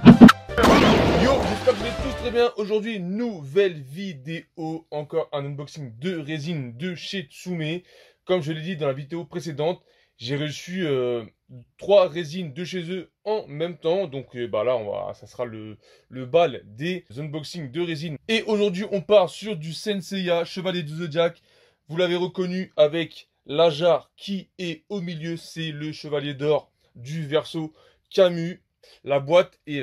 Yo, j'espère que vous allez tous très bien. Aujourd'hui, nouvelle vidéo, encore un unboxing de résine de chez Tsume. Comme je l'ai dit dans la vidéo précédente, j'ai reçu 3 résines de chez eux en même temps. Donc là, ça sera le bal des unboxings de résine. Et aujourd'hui, on part sur du Senseiya, Chevalier du Zodiac. Vous l'avez reconnu avec la jarre qui est au milieu. C'est le Chevalier d'or du Verseau Camus. La boîte est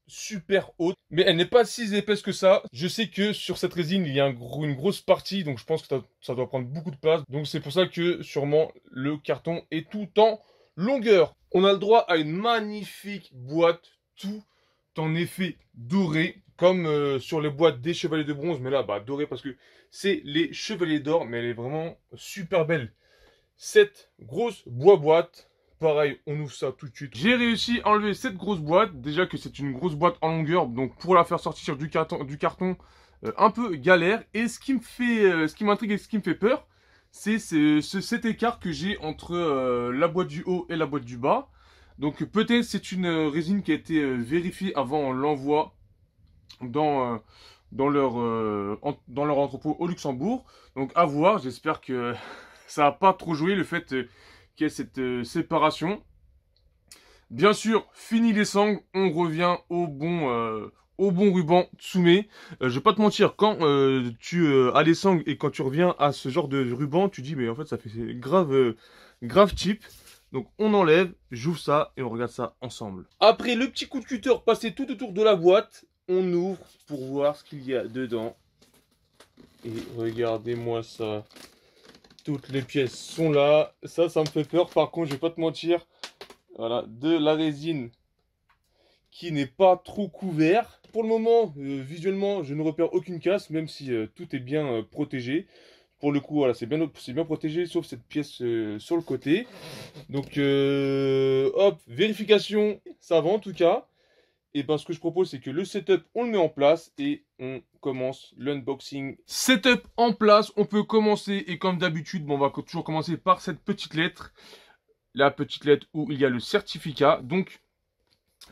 super haute, mais elle n'est pas si épaisse que ça. Je sais que sur cette résine, il y a une grosse partie, donc je pense que ça doit prendre beaucoup de place. Donc c'est pour ça que sûrement le carton est tout en longueur. On a le droit à une magnifique boîte, tout en effet doré, comme sur les boîtes des Chevaliers de Bronze, mais là, doré parce que c'est les Chevaliers d'Or, mais elle est vraiment super belle. Cette grosse boîte. Pareil, on ouvre ça tout de suite. J'ai réussi à enlever cette grosse boîte. Déjà que c'est une grosse boîte en longueur. Donc pour la faire sortir du carton un peu galère. Et ce qui m'intrigue et ce qui me fait peur, c'est cet écart que j'ai entre la boîte du haut et la boîte du bas. Donc peut-être c'est une résine qui a été vérifiée avant l'envoi dans leur entrepôt au Luxembourg. Donc à voir, j'espère que ça n'a pas trop joué le fait qu'il y ait cette séparation. Bien sûr, fini les sangles, on revient au bon ruban Tsume. Je vais pas te mentir, quand tu as les sangles et quand tu reviens à ce genre de ruban, tu dis mais en fait ça fait grave cheap. Donc on enlève, j'ouvre ça et on regarde ça ensemble. Après le petit coup de cutter passé tout autour de la boîte, on ouvre pour voir ce qu'il y a dedans. Et regardez-moi ça. Toutes les pièces sont là. Ça me fait peur. Par contre, je vais pas te mentir. Voilà, de la résine qui n'est pas trop couvert. Pour le moment, visuellement, je ne repère aucune casse, même si tout est bien protégé. Pour le coup, voilà, c'est bien protégé, sauf cette pièce sur le côté. Donc, hop, vérification, ça va en tout cas. Et ben ce que je propose, c'est que le setup, on le met en place et on commence l'unboxing. Setup en place, on peut commencer et comme d'habitude, on va toujours commencer par cette petite lettre. La petite lettre où il y a le certificat. Donc,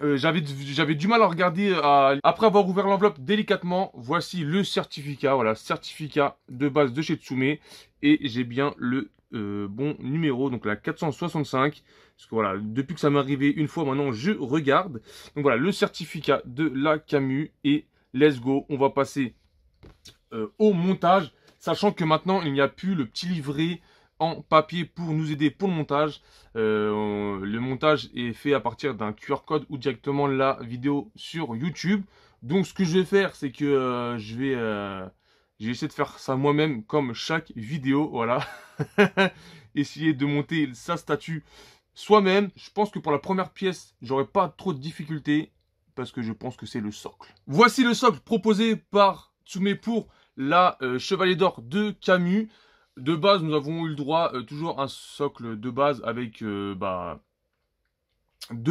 j'avais du mal à regarder après avoir ouvert l'enveloppe délicatement. Voici le certificat, voilà, certificat de base de chez Tsume. Et j'ai bien le bon numéro, donc la 465. Parce que voilà, depuis que ça m'est arrivé une fois, maintenant je regarde. Donc voilà, le certificat de la Camus. Et let's go, on va passer au montage. Sachant que maintenant, il n'y a plus le petit livret en papier pour nous aider pour le montage. Le montage est fait à partir d'un QR code ou directement la vidéo sur YouTube. Donc ce que je vais faire, c'est que je vais essayer de faire ça moi-même comme chaque vidéo. Voilà. Essayer de monter sa statue soi-même. Je pense que pour la première pièce, j'aurai pas trop de difficultés parce que je pense que c'est le socle. Voici le socle proposé par Tsume pour la Chevalier d'Or de Camus. De base, nous avons eu le droit toujours un socle de base avec de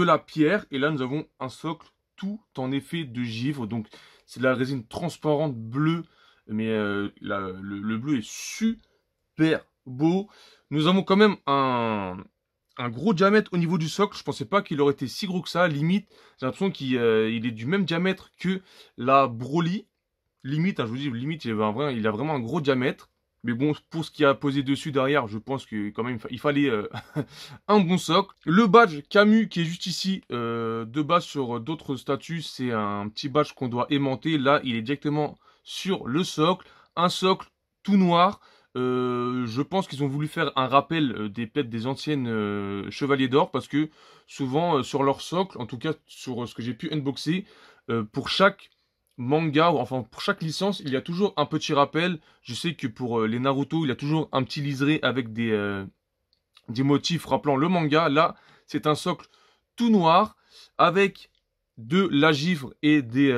la pierre. Et là, nous avons un socle tout en effet de givre. Donc, c'est de la résine transparente bleue. Mais le bleu est super beau. Nous avons quand même un gros diamètre au niveau du socle. Je pensais pas qu'il aurait été si gros que ça. Limite, j'ai l'impression qu'il est du même diamètre que la Broly. Limite, hein, je vous dis, limite, il a vraiment un gros diamètre. Mais bon, pour ce qu'il y a posé dessus derrière, je pense que quand même il fallait un bon socle. Le badge Camus qui est juste ici, de base sur d'autres statues, c'est un petit badge qu'on doit aimanter. Là, il est directement sur le socle. Un socle tout noir. Je pense qu'ils ont voulu faire un rappel peut-être des anciennes Chevaliers d'Or parce que souvent sur leur socle, en tout cas sur ce que j'ai pu unboxer, pour chaque manga, enfin pour chaque licence, il y a toujours un petit rappel. Je sais que pour les Naruto, il y a toujours un petit liseré avec des motifs rappelant le manga. Là, c'est un socle tout noir avec de la givre et des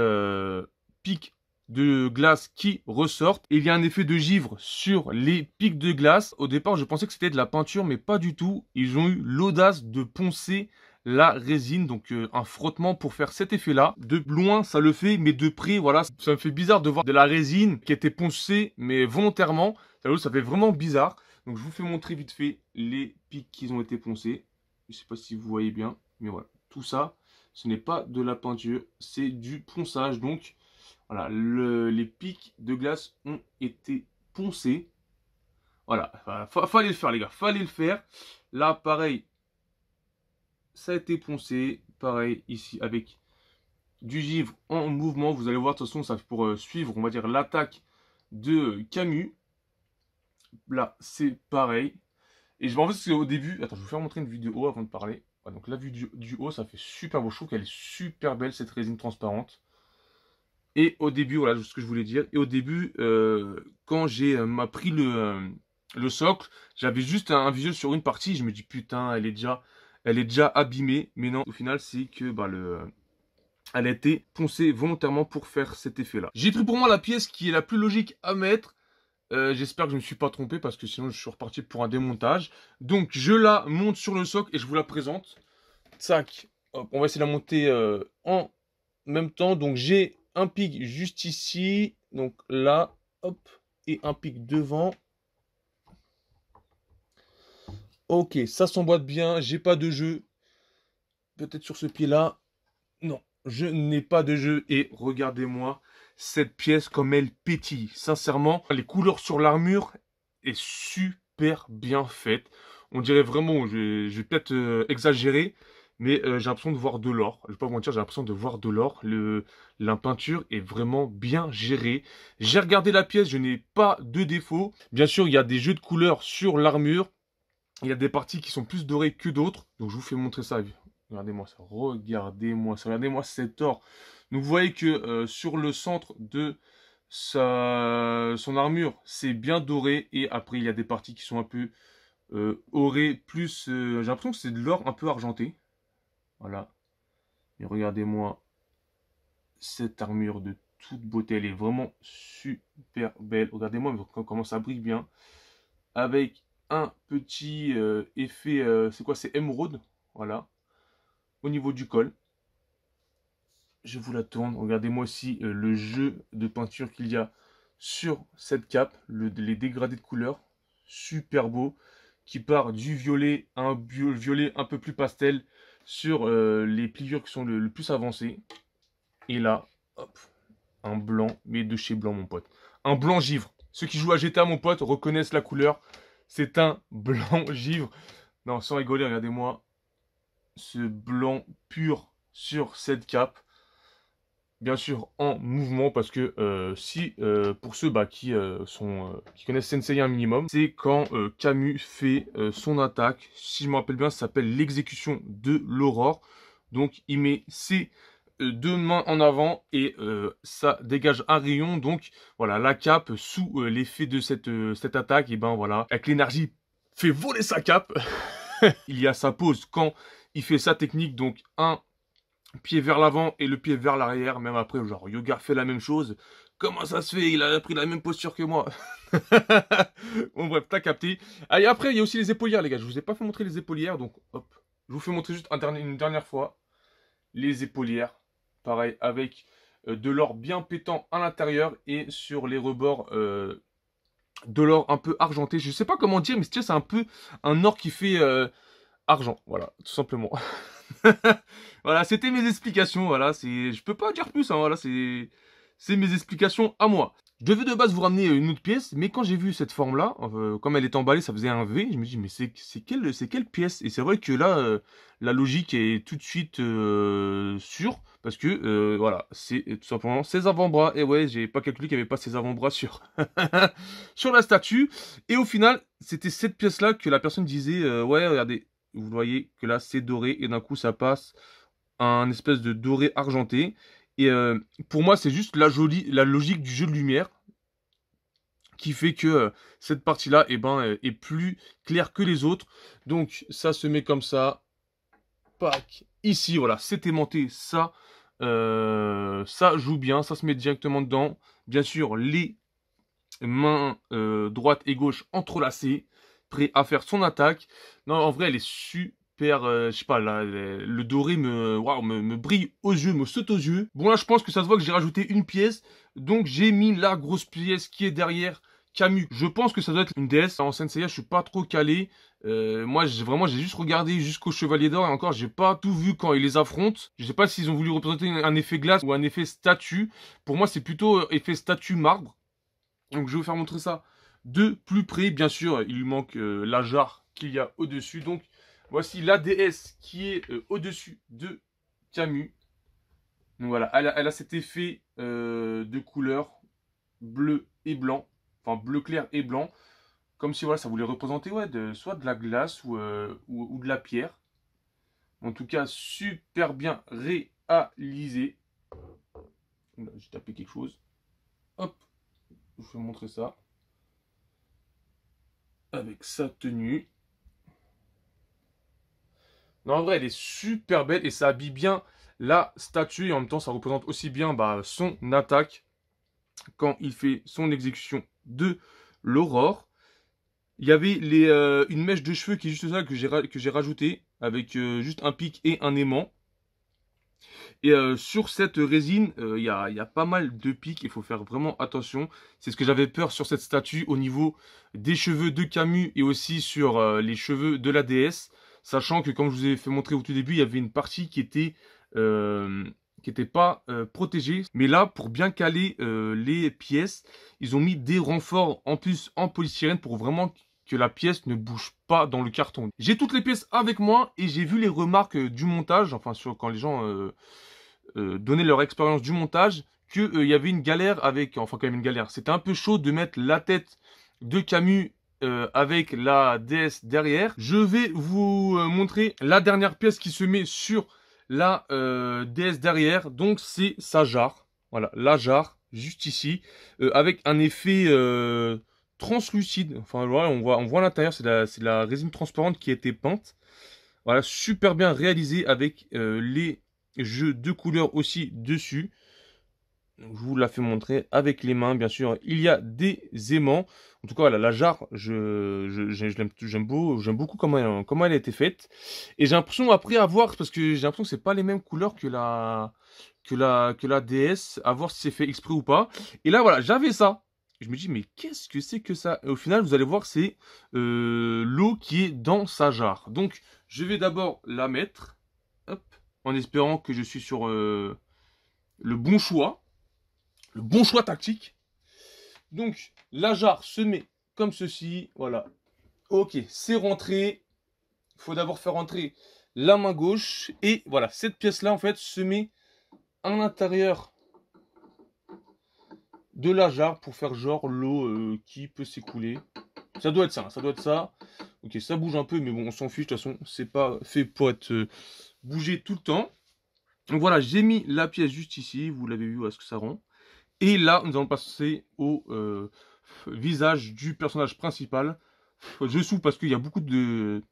pics de glace qui ressortent. Et il y a un effet de givre sur les pics de glace. Au départ, je pensais que c'était de la peinture, mais pas du tout. Ils ont eu l'audace de poncer la résine, donc un frottement pour faire cet effet-là. De loin, ça le fait, mais de près, voilà, ça me fait bizarre de voir de la résine qui a été poncée, mais volontairement. Ça fait vraiment bizarre. Donc je vous fais montrer vite fait les pics qui ont été poncés. Je sais pas si vous voyez bien, mais voilà, tout ça, Ce n'est pas de la peinture, c'est du ponçage. Donc, voilà, les pics de glace ont été poncés. Voilà, fallait le faire, les gars, fallait le faire. Là, pareil, ça a été poncé. Pareil, ici, avec du givre en mouvement. Vous allez voir, de toute façon, ça pour suivre, on va dire, l'attaque de Camus. Là, c'est pareil. Et je m'en vais parce qu'au début, attends, je vais vous faire montrer une vue de haut avant de parler. Voilà, donc la vue du haut, ça fait super beau. Je trouve qu'elle est super belle, cette résine transparente. Et au début, voilà ce que je voulais dire. Et au début, quand j'ai pris le socle, j'avais juste un visuel sur une partie. Je me dis, putain, elle est déjà abîmée. Mais non, au final, c'est que bah, elle a été poncée volontairement pour faire cet effet-là. J'ai pris pour moi la pièce qui est la plus logique à mettre. J'espère que je ne me suis pas trompé parce que sinon je suis reparti pour un démontage. Donc je la monte sur le socle et je vous la présente. Tac, hop, on va essayer de la monter en même temps. Donc j'ai un pic juste ici, donc là, hop, et un pic devant. Ok, ça s'emboîte bien, j'ai pas de jeu. Peut-être sur ce pied-là. Non, je n'ai pas de jeu et regardez-moi cette pièce comme elle pétille. Sincèrement, les couleurs sur l'armure est super bien faite. On dirait vraiment, je vais peut-être exagérer, mais j'ai l'impression de voir de l'or. Je vais pas vous mentir, j'ai l'impression de voir de l'or. La peinture est vraiment bien gérée. J'ai regardé la pièce, je n'ai pas de défaut. Bien sûr, il y a des jeux de couleurs sur l'armure. Il y a des parties qui sont plus dorées que d'autres. Donc je vous fais montrer ça. Regardez-moi ça, regardez-moi ça, regardez-moi cet or. Donc vous voyez que sur le centre de son armure, c'est bien doré. Et après, il y a des parties qui sont un peu orées, plus... j'ai l'impression que c'est de l'or un peu argenté. Voilà. Et regardez-moi cette armure de toute beauté. Elle est vraiment super belle. Regardez-moi comment ça brille bien. Avec un petit effet... c'est quoi? C'est émeraude. Voilà. Au niveau du col. Je vous la tourne. Regardez-moi aussi le jeu de peinture qu'il y a sur cette cape. Les dégradés de couleurs. Super beau. Qui part du violet à un violet un peu plus pastel sur les pliures qui sont le plus avancées. Et là, hop, un blanc, mais de chez blanc, mon pote. Un blanc givre. Ceux qui jouent à GTA, mon pote, reconnaissent la couleur. C'est un blanc givre. Non, sans rigoler, regardez-moi. Ce blanc pur sur cette cape. Bien sûr en mouvement parce que pour ceux qui connaissent Sensei un minimum, c'est quand Camus fait son attaque. Si je me rappelle bien, ça s'appelle l'exécution de l'aurore. Donc il met ses deux mains en avant et ça dégage un rayon. Donc voilà, la cape sous l'effet de cette attaque, et ben voilà, avec l'énergie, fait voler sa cape. Il y a sa pose quand il fait sa technique, donc un pied vers l'avant et le pied vers l'arrière. Même après, genre, Yoga fait la même chose. Comment ça se fait? Il a pris la même posture que moi. Bon, bref, t'as capté. Allez, après, il y a aussi les épaulières, les gars. Je vous ai pas fait montrer les épaulières, donc, hop. Je vous fais montrer juste une dernière fois. Les épaulières. Pareil, avec de l'or bien pétant à l'intérieur et sur les rebords, de l'or un peu argenté. Je sais pas comment dire, mais c'est un peu un or qui fait argent. Voilà, tout simplement. Voilà, c'était mes explications, voilà, je peux pas dire plus, hein, voilà, c'est mes explications à moi. Je devais de base vous ramener une autre pièce, mais quand j'ai vu cette forme-là, comme elle est emballée, ça faisait un V, je me dis, mais c'est quelle pièce? Et c'est vrai que là, la logique est tout de suite sûre, parce que, voilà, c'est tout simplement ses avant-bras. Et ouais, j'ai pas calculé qu'il n'y avait pas ses avant-bras sur, sur la statue. Et au final, c'était cette pièce-là que la personne disait, ouais, regardez, vous voyez que là, c'est doré, et d'un coup, ça passe un espèce de doré argenté. Et pour moi, c'est juste la logique du jeu de lumière qui fait que cette partie-là est plus claire que les autres. Donc, ça se met comme ça. Pac. Ici, voilà, c'est aimanté. Ça joue bien. Ça se met directement dedans. Bien sûr, les mains droite et gauche entrelacées. Prêt à faire son attaque. Non, en vrai, elle est super... je sais pas, là, le doré me brille aux yeux, me saute aux yeux. Bon, là, je pense que ça se voit que j'ai rajouté une pièce. Donc, j'ai mis la grosse pièce qui est derrière Camus. Je pense que ça doit être une déesse. En Senseiya, je suis pas trop calé. Moi, j'ai juste regardé jusqu'au Chevalier d'Or et encore, j'ai pas tout vu quand ils les affrontent. Je sais pas s'ils ont voulu représenter un effet glace ou un effet statue. Pour moi, c'est plutôt effet statue marbre. Donc, je vais vous faire montrer ça de plus près. Bien sûr, il lui manque la jarre qu'il y a au-dessus. Donc, voici la déesse qui est au-dessus de Camus. Donc voilà, elle a cet effet de couleur bleu et blanc. Enfin, bleu clair et blanc. Comme si voilà, ça voulait représenter ouais, soit de la glace ou de la pierre. En tout cas, super bien réalisé. J'ai tapé quelque chose. Hop, je vous montrer ça. Avec sa tenue. Non, en vrai, elle est super belle et ça habille bien la statue. Et en même temps, ça représente aussi bien son attaque quand il fait son exécution de l'aurore. Il y avait une mèche de cheveux qui est juste ça que j'ai rajouté avec juste un pic et un aimant. Et sur cette résine, il y a pas mal de pics, il faut faire vraiment attention. C'est ce que j'avais peur sur cette statue au niveau des cheveux de Camus et aussi sur les cheveux de la déesse. Sachant que comme je vous ai fait montrer au tout début, il y avait une partie qui était pas protégée. Mais là, pour bien caler les pièces, ils ont mis des renforts en plus en polystyrène pour vraiment que la pièce ne bouge pas dans le carton. J'ai toutes les pièces avec moi et j'ai vu les remarques du montage, enfin quand les gens donnaient leur expérience du montage, qu'il y avait une galère avec, enfin quand même une galère, c'était un peu chaud de mettre la tête de Camus avec la déesse derrière. Je vais vous montrer la dernière pièce qui se met sur la déesse derrière, donc c'est sa jarre, voilà, la jarre, juste ici, avec un effet translucide, enfin voilà, on voit à l'intérieur, c'est la résine transparente qui a été peinte, voilà, super bien réalisé avec les jeux de couleurs aussi dessus. Donc, je vous la fais montrer avec les mains, bien sûr. Il y a des aimants. En tout cas, voilà, la jarre, j'aime beaucoup comment elle a été faite. Et j'ai l'impression, après, à voir, parce que j'ai l'impression que c'est pas les mêmes couleurs que la DS, à voir si c'est fait exprès ou pas. Et là, voilà, j'avais ça. Je me dis, mais qu'est-ce que c'est que ça? Et au final, vous allez voir, c'est l'eau qui est dans sa jarre. Donc, je vais d'abord la mettre, hop, en espérant que je suis sur le bon choix. Le bon choix tactique. Donc, la jarre se met comme ceci. Voilà. Ok, c'est rentré. Il faut d'abord faire rentrer la main gauche. Et voilà, cette pièce-là, en fait, se met à l'intérieur de la jarre pour faire genre l'eau qui peut s'écouler. Ça doit être ça, ça doit être ça. Ok, ça bouge un peu, mais bon, on s'en fiche. De toute façon, c'est pas fait pour être bougé tout le temps. Donc voilà, j'ai mis la pièce juste ici. Vous l'avez vu, où est-ce que ça rend. Et là, nous allons passer au visage du personnage principal. Je souffle parce qu'il y a beaucoup de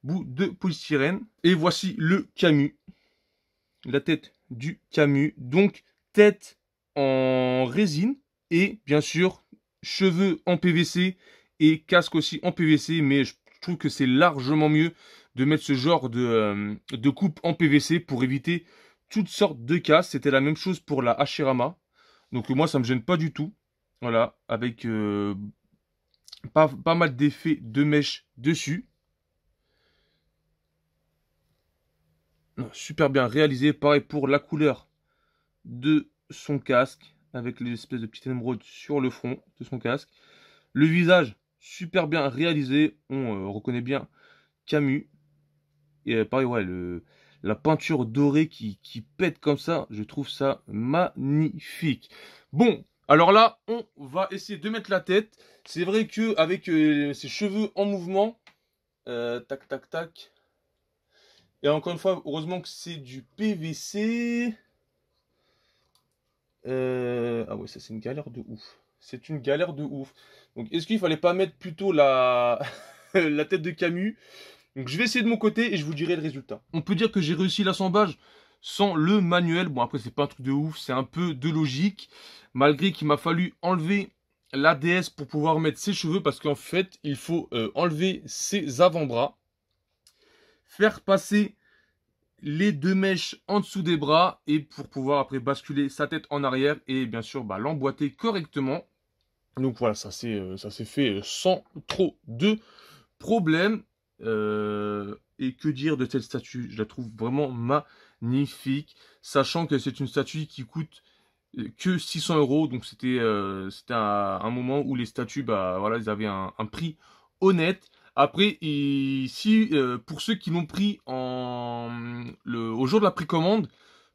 bouts de polystyrène. Et voici le Camus. La tête du Camus. Donc, tête en résine. Et bien sûr, cheveux en PVC. Et casque aussi en PVC. Mais je trouve que c'est largement mieux de mettre ce genre de coupe en PVC pour éviter toutes sortes de casses. C'était la même chose pour la Hashirama. Donc moi, ça me gêne pas du tout. Voilà, avec pas mal d'effets de mèche dessus. Super bien réalisé. Pareil pour la couleur de son casque, avec les espèces de petites émeraudes sur le front de son casque. Le visage, super bien réalisé. On reconnaît bien Camus. Et pareil, ouais, la peinture dorée qui pète comme ça, je trouve ça magnifique. Bon, alors là, on va essayer de mettre la tête. C'est vrai que avec ses cheveux en mouvement, tac, tac, tac. Et encore une fois, heureusement que c'est du PVC. Ah ouais, ça c'est une galère de ouf. C'est une galère de ouf. Donc, est-ce qu'il fallait pas mettre plutôt la tête de Camus? Donc je vais essayer de mon côté et je vous dirai le résultat. On peut dire que j'ai réussi l'assemblage sans le manuel. Bon après c'est pas un truc de ouf, c'est un peu de logique. Malgré qu'il m'a fallu enlever la déesse pour pouvoir mettre ses cheveux. Parce qu'en fait il faut enlever ses avant-bras. Faire passer les deux mèches en dessous des bras. Et pour pouvoir après basculer sa tête en arrière. Et bien sûr l'emboîter correctement. Donc voilà, ça s'est fait sans trop de problèmes. Et que dire de cette statue? Je la trouve vraiment magnifique, sachant que c'est une statue qui coûte que 600 euros. Donc c'était un moment où les statues, bah voilà, ils avaient un prix honnête. Après, si pour ceux qui l'ont pris au jour de la précommande,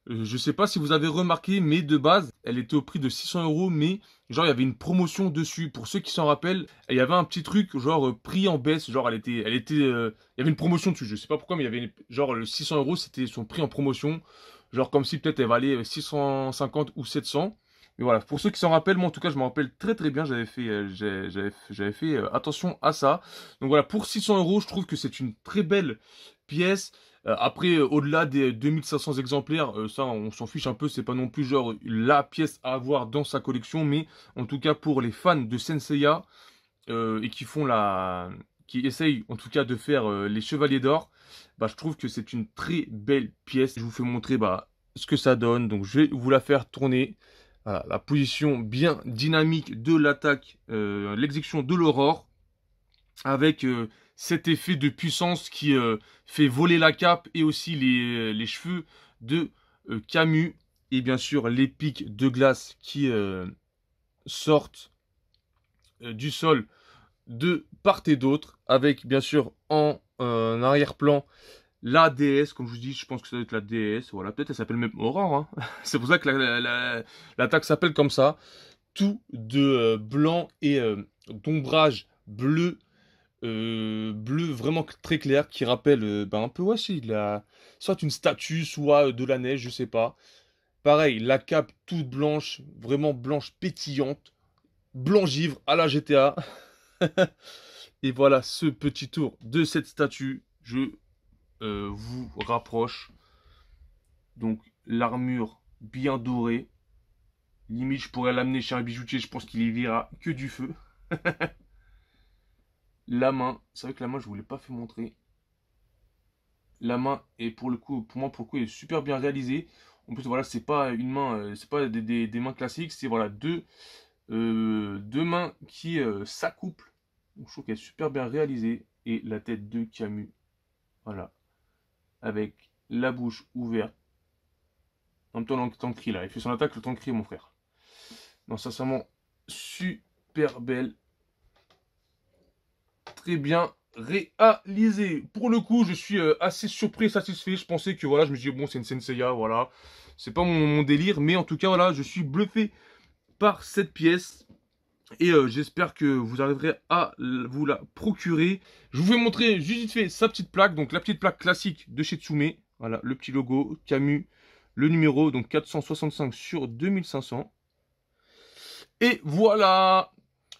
je sais pas si vous avez remarqué, mais de base, elle était au prix de 600 euros, mais genre il y avait une promotion dessus. Pour ceux qui s'en rappellent, il y avait un petit truc genre prix en baisse, genre il y avait une promotion dessus. Je sais pas pourquoi, mais il y avait genre le 600 euros, c'était son prix en promotion, genre comme si peut-être elle valait 650 ou 700. Mais voilà, pour ceux qui s'en rappellent, moi en tout cas, je me rappelle très très bien, j'avais fait attention à ça. Donc voilà, pour 600 euros, je trouve que c'est une très belle pièce. Après, au-delà des 2500 exemplaires, ça, on s'en fiche un peu. C'est pas non plus genre la pièce à avoir dans sa collection, mais en tout cas pour les fans de Senseiya et qui essayent en tout cas de faire les Chevaliers d'Or, bah, je trouve que c'est une très belle pièce. Je vous fais montrer bah, ce que ça donne. Donc, je vais vous la faire tourner. Voilà, la position bien dynamique de l'attaque, l'exécution de l'aurore avec cet effet de puissance qui fait voler la cape et aussi les cheveux de Camus. Et bien sûr, les pics de glace qui sortent du sol de part et d'autre. Avec bien sûr en arrière-plan la déesse, comme je vous dis, je pense que ça doit être la déesse. Voilà, peut-être elle s'appelle même Aurore. Hein. C'est pour ça que l'attaque s'appelle comme ça. Tout de blanc et d'ombrage bleu bleu vraiment très clair qui rappelle bah, un peu ouais, si, soit une statue, soit de la neige, je sais pas. Pareil, la cape toute blanche, vraiment blanche pétillante, blanc givre à la GTA. Et voilà ce petit tour de cette statue. Je vous rapproche. Donc l'armure bien dorée. Limite, je pourrais l'amener chez un bijoutier, je pense qu'il y verra que du feu. La main, c'est vrai que la main, je vous l'ai pas fait montrer. La main est pour le coup, pour moi, pour le coup, elle est super bien réalisée. En plus, voilà, c'est pas une main, c'est pas des mains classiques, c'est voilà deux mains qui s'accouplent. Donc, je trouve qu'elle est super bien réalisée. Et la tête de Camus, voilà, avec la bouche ouverte. En même temps, le temps de cri là, il fait son attaque, le temps de cri, mon frère. Non, sincèrement, super belle, très bien réalisé. Pour le coup, je suis assez surpris et satisfait. Je pensais que voilà, je me dis bon, c'est une Senseiya, voilà. C'est pas mon délire, mais en tout cas, voilà, je suis bluffé par cette pièce. Et j'espère que vous arriverez à vous la procurer. Je vous vais montrer juste vite fait sa petite plaque. Donc la petite plaque classique de chez Tsume. Voilà, le petit logo, Camus, le numéro, donc 465 sur 2500. Et voilà.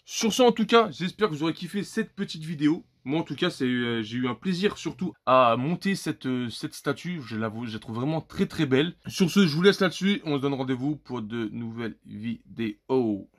Sur ce, en tout cas, j'espère que vous aurez kiffé cette petite vidéo. Moi, en tout cas, j'ai eu un plaisir surtout à monter cette statue. Je la trouve vraiment très très belle. Sur ce, je vous laisse là-dessus. On se donne rendez-vous pour de nouvelles vidéos.